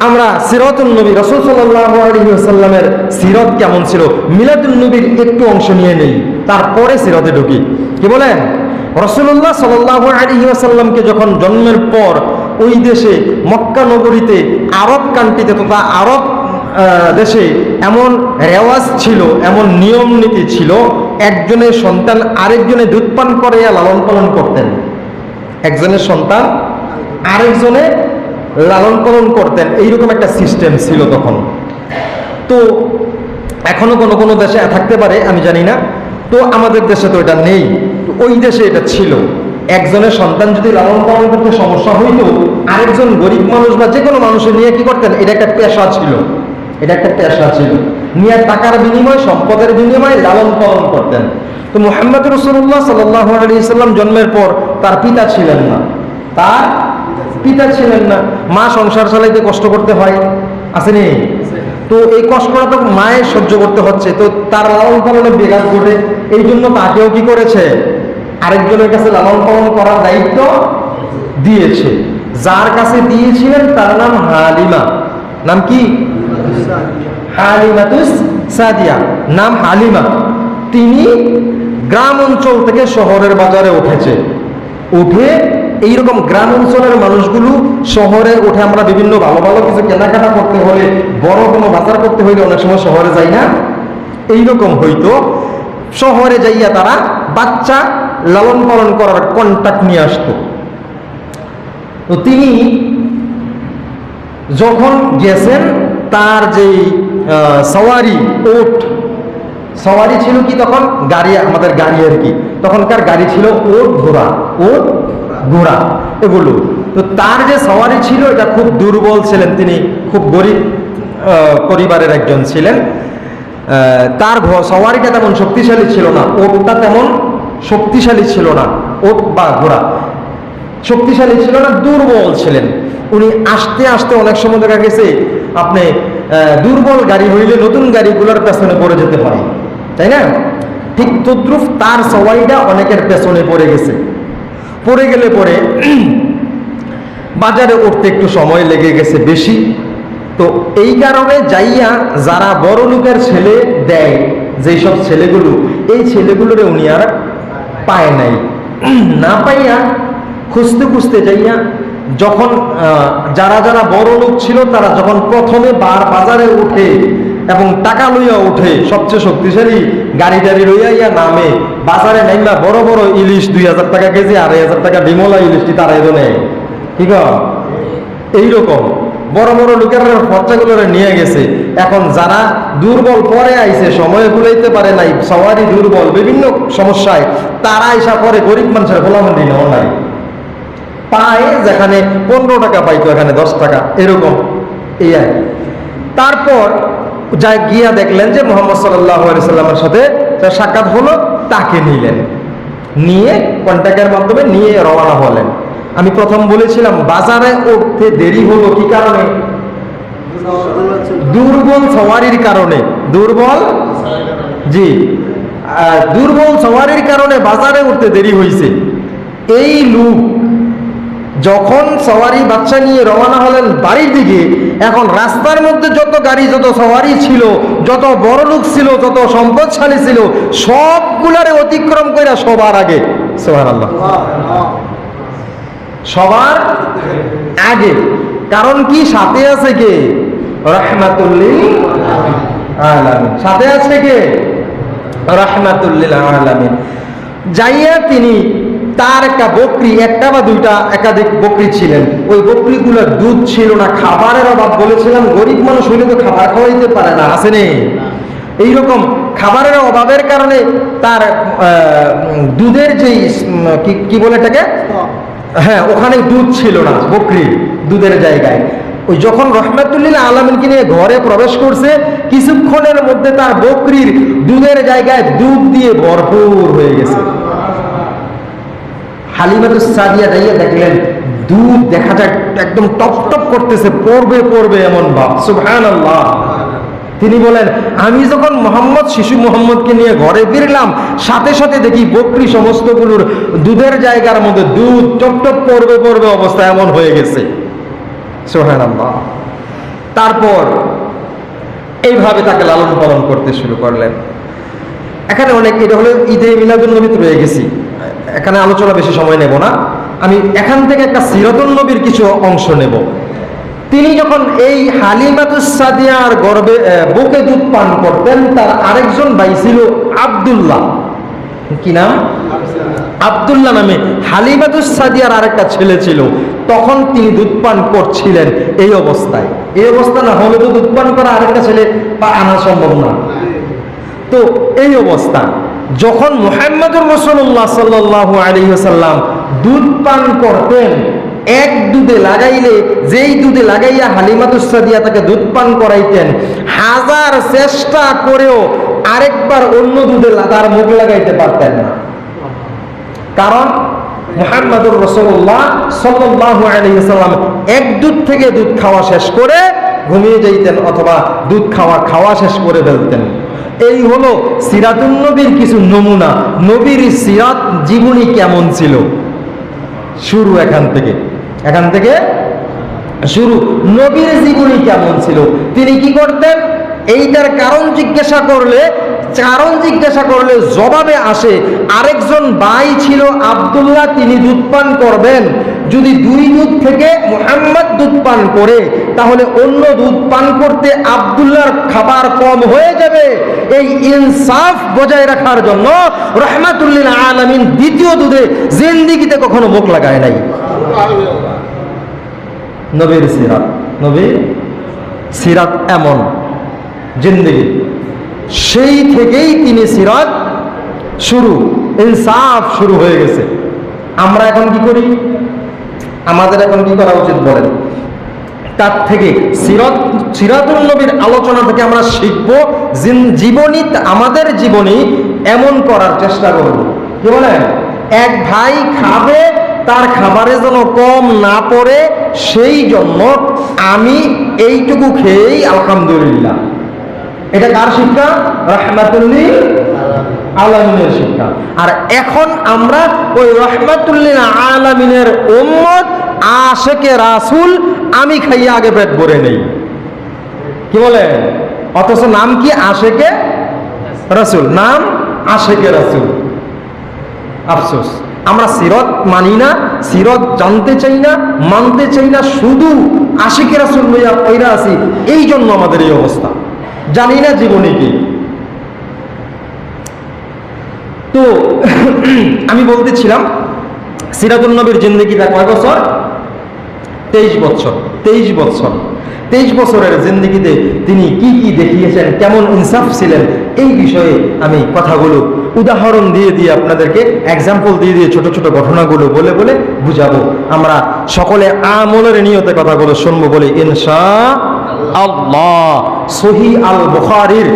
আমরা সিরাতুন নবী রাসূল সাল্লাল্লাহু আলাইহি ওয়াসাল্লামের সিরাত কেমন ছিল, মিলাদুন নবীর একটু অংশ নিয়ে নেই, তারপরে সিরাতে ঢুকি। কি বলেন? রাসূলুল্লাহ সাল্লাল্লাহু আলাইহি ওয়াসাল্লামকে যখন জন্মের পর ওই দেশে মক্কা নগরীতে আরব কান্ট্রিতে তথা আরব দেশে এমন রেওয়াজ ছিল, এমন নিয়ম নীতি ছিল, একজনের সন্তান আরেকজনে দুধ পান করে লালন পালন করতেন, একজনের সন্তান আরেকজনে লালন পালন করতেন, এইরকম একটা সিস্টেম ছিল তখন। তো এখনো কোনো কোনো দেশে থাকতে পারে, আমি জানি না। তো আমাদের দেশে তো এটা নেই, তো ওই দেশে এটা ছিল। একজনের সন্তান যদি লালন পালন করতে সমস্যা হইতো, আরেকজন গরিব মানুষ বা যে কোনো মানুষের নিয়ে কি করতেন, এটা একটা পেশা ছিল, এটা একটা পেশা ছিল, নিয়ে টাকার বিনিময় সম্পদের বিনিময়ে লালন পালন করতেন। তো মুহাম্মদ রাসূলুল্লাহ সাল্লাল্লাহু আলাইহি সাল্লাম জন্মের পর তার পিতা ছিলেন না, তার পিতা ছিলেন না, মা সংসার চালাইতে কষ্ট করতে হয়, আসেনি? তো এই কষ্টটা তো মায়ের সহ্য করতে হচ্ছে, তো তার লালন পালনের বিঘাত ঘটে, এই জন্য তাকেও কি করেছে, আরেকজনের কাছে লালন পালন করার দায়িত্ব দিয়েছে। যার কাছে দিয়েছিলেন তার নাম হালিমা। নাম কি? হালিমাতুস সাদিয়া, নাম হালিমা। তিনি গ্রাম অঞ্চল থেকে শহরের বাজারে উঠেছে, উঠে এইরকম গ্রাম অঞ্চলের মানুষগুলো শহরে উঠে, আমরা বিভিন্ন ভালো ভালো কিছু কেনাকাটা করতে হলে, বড় কোনো বাজার করতে হইলে অনেক সময় শহরে যাই না, এইরকম হইতো। শহরে যাইয়া তারা বাচ্চা লালন পালন করার কন্ট্যাক্ট নিয়ে আসতো। তো তিনি যখন গেছেন, তার যেই সওয়ারি উট, সওয়ারি ছিল কি তখন গাড়ি, আমাদের গাড়ি আর কি, তখনকার গাড়ি ছিল উট ঘোড়া, উট ঘোড়া এগুলো। তো তার যে সওয়ারি ছিল এটা খুব দুর্বল ছিলেন, তিনি খুব গরিব পরিবারের একজন ছিলেন। তার সওয়ারিটা তেমন শক্তিশালী ছিল না, উটটা তেমন শক্তিশালী ছিল না, উট বা ঘোড়া শক্তিশালী ছিল না, দুর্বল ছিলেন উনি। আস্তে আস্তে অনেক সময় দেখা গেছে আপনি দুর্বল গাড়ি হইলে নতুন গাড়িগুলোর পেছনে পড়ে যেতে পারে, তাই না? ঠিক তদ্রুপ তার সওয়ারিটা অনেকের পেছনে পড়ে গেছে। পড়ে গেলে পরে বাজারে উঠতে একটু সময় লেগে গেছে বেশি। তো এই কারণে যাইয়া যারা বড় লোকের ছেলে দেয়, যেই সব ছেলেগুলো, এই ছেলেগুলোরে উনি আর পায় নাই। না পাইয়া খুঁজতে খুঁজতে যাইয়া যখন যারা যারা বড় লোক ছিল, তারা যখন প্রথমে বাজারে উঠে এবং টাকা লইয়া উঠে, সবচেয়ে শক্তিশালী গাড়ি টাড়ি লইয়া ইয়া নামে বাজারে নাইমা বড় বড় ইলিশ 2000 টাকা কেজি, 2500 টাকা ডিমলা ইলিশটি তারা এদো নেয়, ঠিক আছে? এইরকম বড় বড় লোকের খরচাগুলো নিয়ে গেছে। এখন যারা দুর্বল পরে আইছে, সময় কুলাইতে পারে নাই, সওয়ারি দুর্বল, বিভিন্ন সমস্যায়, তারা আইসা পরে গরিব মানুষের গোলামন্দি নেওয়া নাই, পায় যেখানে 15 টাকা পাইতো এখানে 10 টাকা, এরকম এই আর। তারপর যা গিয়া দেখলেন যে মুহাম্মদ সাল্লাল্লাহু আলাইহি সাল্লামের সাথে সাক্ষাৎ হলো, তাকে নিলেন, নিয়ে কন্ট্যাক্টের মাধ্যমে নিয়ে রওনা হলেন। আমি প্রথম বলেছিলাম বাজারে উঠতে দেরি হলো কি কারণে? দুর্বল সওয়ারির কারণে। দুর্বল, জি, দুর্বল সওয়ারির কারণে বাজারে উঠতে দেরি হয়েছে। এই লোক যখন সওয়ারি বাচ্চা নিয়ে রওনা হলেন বাড়ির দিকে, এখন রাস্তার মধ্যে যত গাড়ি, যত সওয়ারি ছিল, যত বড় লোক ছিল, যত সম্পদশালী ছিল, সবগুলারে অতিক্রম করে সবার আগে, সুবহানাল্লাহ, সবার আগে। কারণ কি? সাথে আছে কে? রাহমাতুল লিল আলামিন। সাথে আছে কে? রাহমাতুল লিল আলামিন। যাইয়া তিনি তার একটা বকরি, একটা বা দুইটা একাধিক বকরি ছিলেন, ওই বকরিগুলোর দুধ ছিল না, খাবারের অভাব। বলেছিলাম গরিব মানুষ হইলে তো খাবার খাওয়াইতে পারে না, আসেনি? এইরকম খাবারের অভাবের কারণে তার দুধের যেই কি বলে এটাকে, হ্যাঁ, ওখানে দুধ ছিল না, বকরির দুধের জায়গায়। ওই যখন রাহমাতুল লিল আলামিনকে নিয়ে ঘরে প্রবেশ করছে, কিছুক্ষণের মধ্যে তার বকরির দুধের জায়গায় দুধ দিয়ে ভরপুর হয়ে গেছে। হালিমাতুস সাদিয়া যাইয়া দেখলেন দুধ দেখা যায় একদম টপ টপ করতেছে, পড়বে পড়বে এমন ভাব, সুবহানাল্লাহ। তিনি বলেন, আমি যখন শিশু মোহাম্মদকে নিয়ে ঘরে ফিরলাম, সাথে সাথে দেখি বকরি সমস্তগুলোর দুধের জায়গার মধ্যে দুধ টপ টপ পড়বে পড়বে অবস্থা এমন হয়ে গেছে, সুবহানাল্লাহ। তারপর এইভাবে তাকে লালন পালন করতে শুরু করলেন। এখানে অনেক, এটা হলো ঈদে মিলাদুন নবীতে রয়ে গেছি, এখানে আলোচনা বেশি সময় নেব না। আমি এখান থেকে একটা সিরাতুন নবীর কিছু অংশ নেব। তিনি যখন এই হালিমাতুস সাদিয়ার গর্ভে বুকে দুধ পান করতেন, তার আরেকজন ভাই ছিল আব্দুল্লাহ। কি নাম? আব্দুল্লাহ নামে হালিমাতুস সাদিয়ার আরেকটা ছেলে ছিল। তখন তিনি দুধ পান করছিলেন এই অবস্থায়। এই অবস্থা না হলে তো দুধ পান করা আরেকটা ছেলে বা আনা সম্ভব না। তো এই অবস্থা যখন মুহাম্মদুর রাসূলুল্লাহ সাল্লাল্লাহু আলাইহি ওয়াসাল্লাম দুধ পান করতেন, এক দুধে লাগাইলে, যেই দুধে লাগাইয়া হালিমাতুস সাদিয়া তাকে দুধ পান করাইতেন, হাজার চেষ্টা করেও আরেকবার অন্য দুধে তার মুখ লাগাইতে পারতেন না। কারণ মুহাম্মদুর রাসূলুল্লাহ সাল্লাল্লাহু আলাইহি ওয়াসাল্লাম এক দুধ থেকে দুধ খাওয়া শেষ করে ঘুমিয়ে যাইতেন, অথবা দুধ খাওয়া শেষ করে ফেলতেন। এই হলো সিরাতুন নবীর কিছু নমুনা। নবীর সিরাত জীবনী কেমন ছিল, শুরু এখান থেকে শুরু। নবীর জীবনী কেমন ছিল, তিনি কি করতেন, এইটার কারণ জিজ্ঞাসা করলে জবাবে আসে আরেকজন ভাই ছিল আব্দুল্লাহ, তিনি দুধ পান করবেন। যদি দুই দুধ থেকে মুহাম্মদ দুধ পান করে, তাহলে অন্য দুধ পান করতে আব্দুল্লাহর খাবার কম হয়ে যাবে। এই ইনসাফ বজায় রাখার জন্য রাহমাতুল লিল আলামিন দ্বিতীয় দুধে জিন্দেগিতে কখনো মুখ লাগায় নাই। নবীর সিরাত এমন জিন্দেগি, সেই থেকেই তিনি সিরাত শুরু, ইনসাফ শুরু হয়ে গেছে। আমরা এখন কি করি, আমাদের এখন কি করা উচিত বলেন? তার থেকে সিরাতুন নবীর আলোচনা থেকে আমরা শিখব, জীবনী, আমাদের জীবনী এমন করার চেষ্টা করব। কি বলেন? এক ভাই খাবে, তার খাবারে যেন কম না পড়ে, সেই জন্য আমি এইটুকু খেয়েই আলহামদুলিল্লাহ। এটা কার শিক্ষা? রাহমাতুল লিল আলামিনের শিক্ষা। আর এখন আমরা ওই রাহমাতুল লিল আলামিনের উম্মত, আশিকে রাসূল, আমি খাইয়া আগে পেট ভরে নেই। কি বলে? অথচ নাম কি? আশিকে রাসূল, নাম আশিকে রাসূল। আফসোস, আমরা সিরাত মানি না, সিরাত জানতে চাই না, মানতে চাই না, শুধু আশিকে রাসূল লইয়া পয়রা আছি। এই জন্য আমাদের এই অবস্থা, জানি না জীবনী কি। তো আমি বলতেছিলাম সিরাতুন নবীর জিন্দেগিটা কয় বছর? 23 বছর। 23 বছরের জিন্দেগিতে তিনি কি কি দেখিয়েছেন, কেমন ইনসাফ ছিলেন, এই বিষয়ে আমি কথাগুলো উদাহরণ দিয়ে আপনাদেরকে এক্সাম্পল দিয়ে ছোট ছোট ঘটনাগুলো বলে বুঝাবো। আমরা সকলে আমলের নিয়তে কথাগুলো শুনবো বলে ইনশাআল্লাহ। সহিহ আল বুখারীর